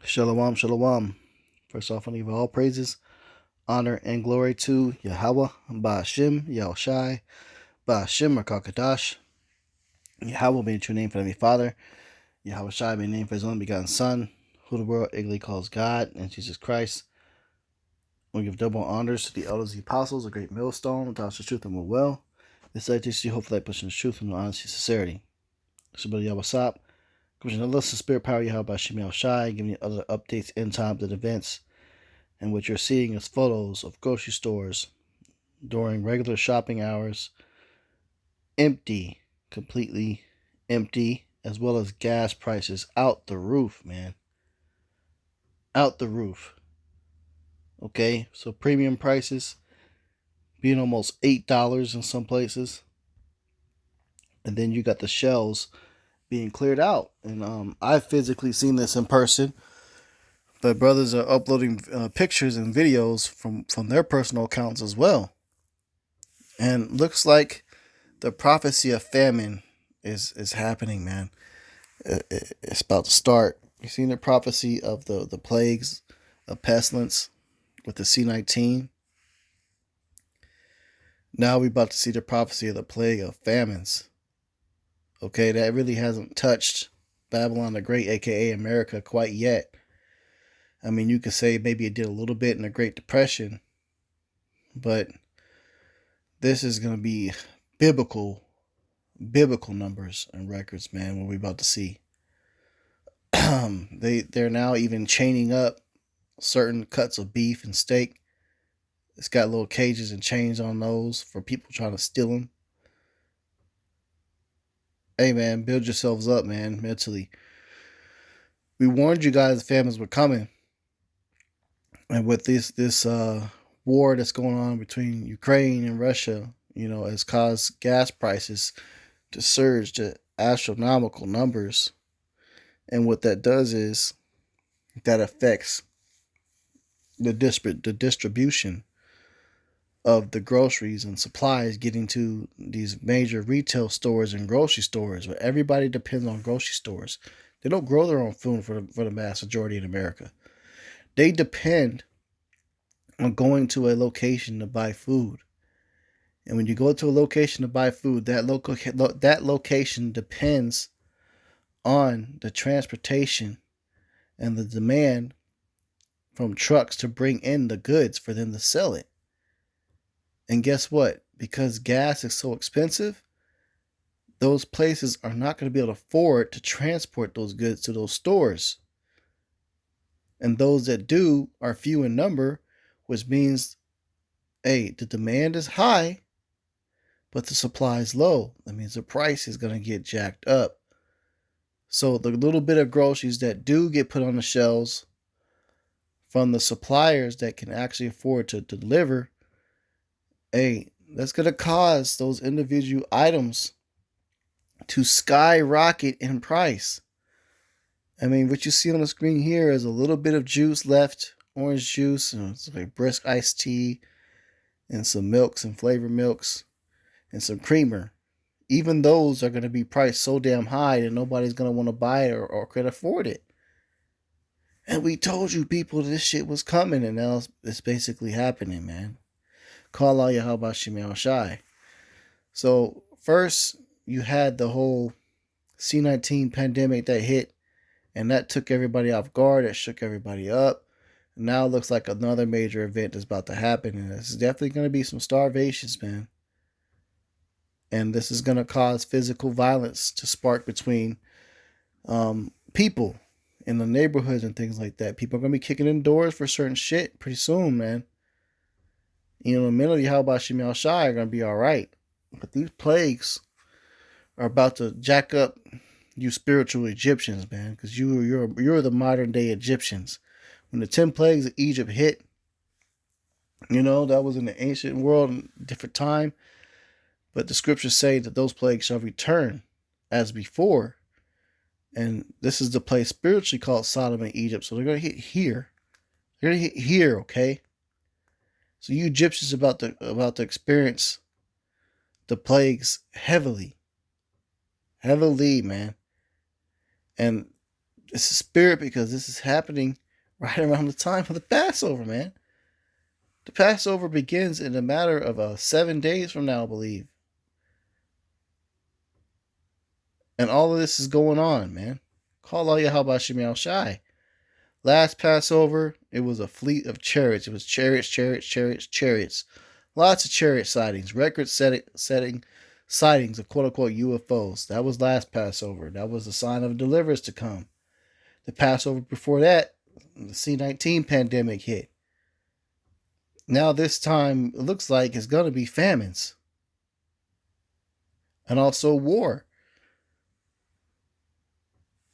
Shalom, shalom. First off, I give all praises, honor, and glory to Yahweh, Ba'ashim, Yahushai, Ba'ashim, Rakakadash. Yahweh being true name for the Heavenly Father. Yahushai being named for his only begotten Son, who the world ignorantly calls God, and Jesus Christ. We give double honors to the elders and the apostles, a great millstone, without the truth and will. This I teach you, hopefully, pushing the truth and honesty and sincerity. Shabbat Yahweh Commission to listen, spirit power Yahweh Ba'ashim, Yahushai, giving you other updates, end times, and events. And what you're seeing is photos of grocery stores during regular shopping hours, empty, completely empty, as well as gas prices out the roof, man. Out the roof. Okay, so premium prices being almost $8 in some places. And then you got the shelves being cleared out. And I've physically seen this in person. But brothers are uploading pictures and videos from their personal accounts as well. And looks like the prophecy of famine is happening, man. It's about to start. You've seen the prophecy of the plagues of pestilence with the C-19. Now we're about to see the prophecy of the plague of famines. Okay, that really hasn't touched Babylon the Great, aka America, quite yet. I mean, you could say maybe it did a little bit in the Great Depression, but this is going to be biblical numbers and records, man, what we're about to see. They're now even chaining up certain cuts of beef and steak. It's got little cages and chains on those for people trying to steal them. Hey, man, build yourselves up, man, mentally. We warned you guys the famines were coming. And with this war that's going on between Ukraine and Russia, has caused gas prices to surge to astronomical numbers. And what that does is that affects the distribution of the groceries and supplies getting to these major retail stores and grocery stores, where everybody depends on grocery stores. They don't grow their own food for the mass majority in America. They depend on going to a location to buy food. And when you go to a location to buy food, that location depends on the transportation and the demand from trucks to bring in the goods for them to sell it. And guess what? Because gas is so expensive, those places are not going to be able to afford to transport those goods to those stores. And those that do are few in number, which means, hey, the demand is high, but the supply is low. That means the price is going to get jacked up. So the little bit of groceries that do get put on the shelves from the suppliers that can actually afford to deliver, hey, that's going to cause those individual items to skyrocket in price. I mean, what you see on the screen here is a little bit of juice left, orange juice, and it's like brisk iced tea, and some milks and flavored milks, and some creamer. Even those are going to be priced so damn high that nobody's going to want to buy it or could afford it. And we told you people this shit was coming, and now it's basically happening, man. Call out Yahweh Shemel Shai. So first you had the whole C-19 pandemic that hit, and that took everybody off guard. It shook everybody up. Now it looks like another major event is about to happen, and it's definitely going to be some starvations, man. And this is going to cause physical violence to spark between people in the neighborhoods and things like that. People are going to be kicking in doors for certain shit pretty soon, man. The mentally, how about Shemal Shai are going to be all right. But these plagues are about to jack up you spiritual Egyptians, man, because you're the modern day Egyptians. When the 10 plagues of Egypt hit, that was in the ancient world, in a different time. But the scriptures say that those plagues shall return as before. And this is the place spiritually called Sodom and Egypt. So they're going to hit here. They're going to hit here, okay? So you Egyptians about to experience the plagues heavily. Heavily, man. And It's a spirit because this is happening right around the time of the Passover, man. The Passover begins in a matter of 7 days from now, I believe. And all of this is going on, man. Call all Yahweh Shemel Shai. Last Passover, it was a fleet of chariots. It was chariots, chariots, chariots, chariots. Lots of chariot sightings, record setting sightings of quote unquote UFOs. That was last Passover. That was a sign of deliverance to come. The Passover before that, the C-19 pandemic hit. Now this time, it looks like it's going to be famines. And also war.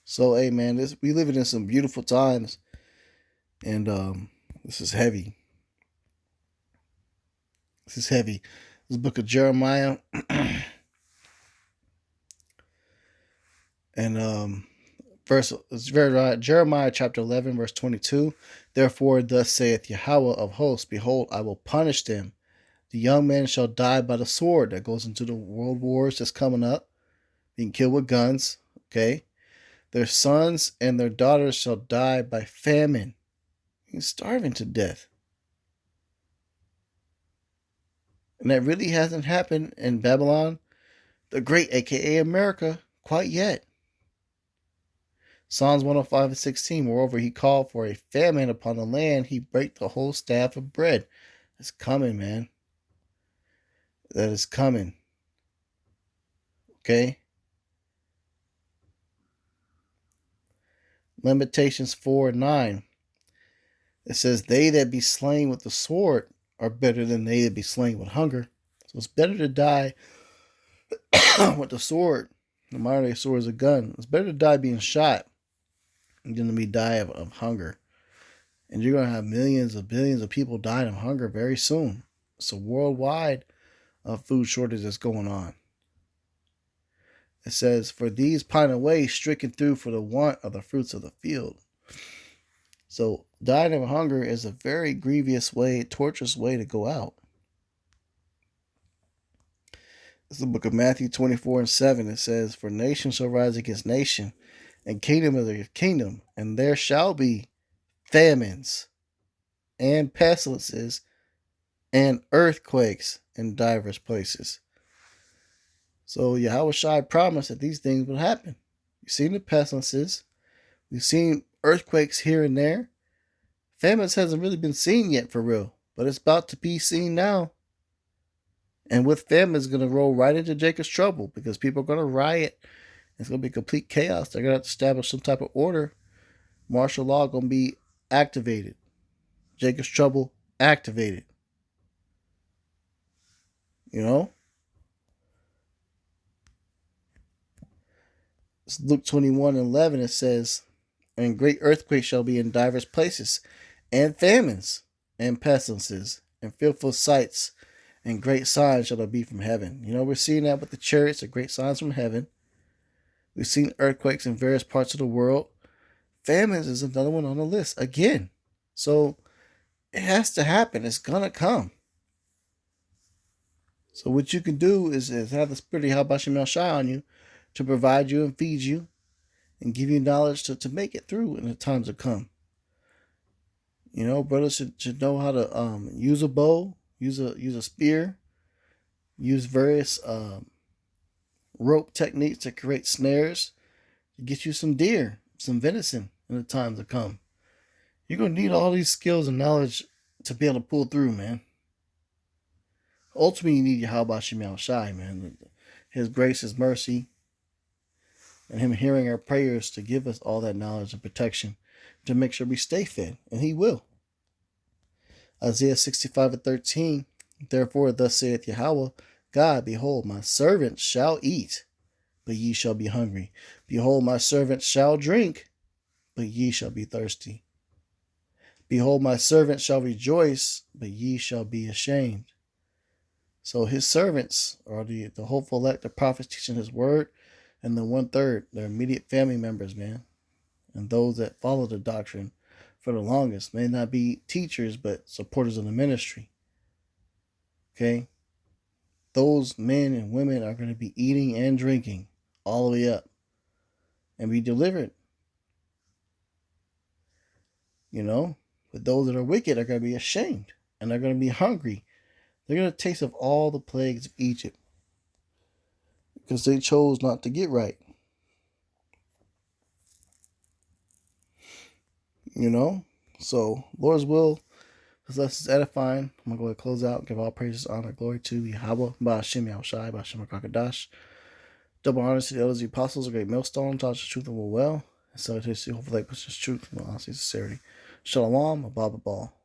So, hey man, we living in some beautiful times. And this is heavy. This is heavy. This book of Jeremiah. And it's very right. Jeremiah chapter 11, verse 22. Therefore, thus saith Yahweh of hosts, behold, I will punish them. The young men shall die by the sword. That goes into the world wars that's coming up. Being killed with guns. Okay. Their sons and their daughters shall die by famine. Being starving to death. And that really hasn't happened in Babylon, the Great, aka America, quite yet. Psalms 105 and 16. Moreover, he called for a famine upon the land. He brake the whole staff of bread. It's coming, man. That is coming. Okay? Lamentations 4 and 9. It says, they that be slain with the sword are better than they that be slain with hunger. So it's better to die with the sword. The modern day sword is a gun. It's better to die being shot than to be die of hunger. And you're going to have millions of billions of people dying of hunger very soon. It's a worldwide food shortage that's going on. It says, for these pine away, stricken through for the want of the fruits of the field. So dying of hunger is a very grievous way, torturous way to go out. It's the book of Matthew 24 and 7. It says, for nation shall rise against nation, and kingdom against kingdom, and there shall be famines and pestilences and earthquakes in diverse places. So Yahweh Shai promised that these things would happen. We've seen the pestilences. We've seen earthquakes here and there. Famines hasn't really been seen yet for real, but it's about to be seen now. And with famine, it's going to roll right into Jacob's trouble because people are going to riot. It's going to be complete chaos. They're going to have to establish some type of order. Martial law going to be activated. Jacob's trouble activated. You know? It's Luke 21 and 11. It says, and great earthquakes shall be in divers places, and famines, and pestilences, and fearful sights, and great signs shall there be from heaven. You know, we're seeing that with the chariots, the great signs from heaven. We've seen earthquakes in various parts of the world. Famines is another one on the list again. So it has to happen. It's going to come. So what you can do is have the spirit of Yahweh Shemel Shai on you to provide you and feed you and give you knowledge to make it through in the times to come. You know, brothers should know how to use a bow, use a spear, use various rope techniques to create snares to get you some deer, some venison in the times to come. You're going to need all these skills and knowledge to be able to pull through, man. Ultimately, you need Yahweh Shemel Shai, man. His grace, His mercy, and Him hearing our prayers to give us all that knowledge and protection to make sure we stay fed, and He will. Isaiah 65 and 13. Therefore, thus saith Yahweh, God, behold, my servant shall eat, but ye shall be hungry. Behold, my servant shall drink, but ye shall be thirsty. Behold, my servant shall rejoice, but ye shall be ashamed. So his servants are the hopeful elect, the prophets teaching his word, and the 1/3, their immediate family members, man. And those that follow the doctrine for the longest may not be teachers, but supporters of the ministry. Okay? Those men and women are going to be eating and drinking all the way up and be delivered. you know. But those that are wicked are going to be ashamed and they're going to be hungry. They're going to taste of all the plagues of Egypt because they chose not to get right, you know. So, Lord's will, this lesson is edifying. I'm going to go ahead and close out. Give all praises, honor, glory to Yahweh, Ba'ashem Yahushai, Ba'ashem HaKadosh. Double honors to the elders, the apostles, a great millstone, taught us the truth and will well. And so it is, hopefully, puts this truth from honesty and sincerity. Shalom, Abba Ball.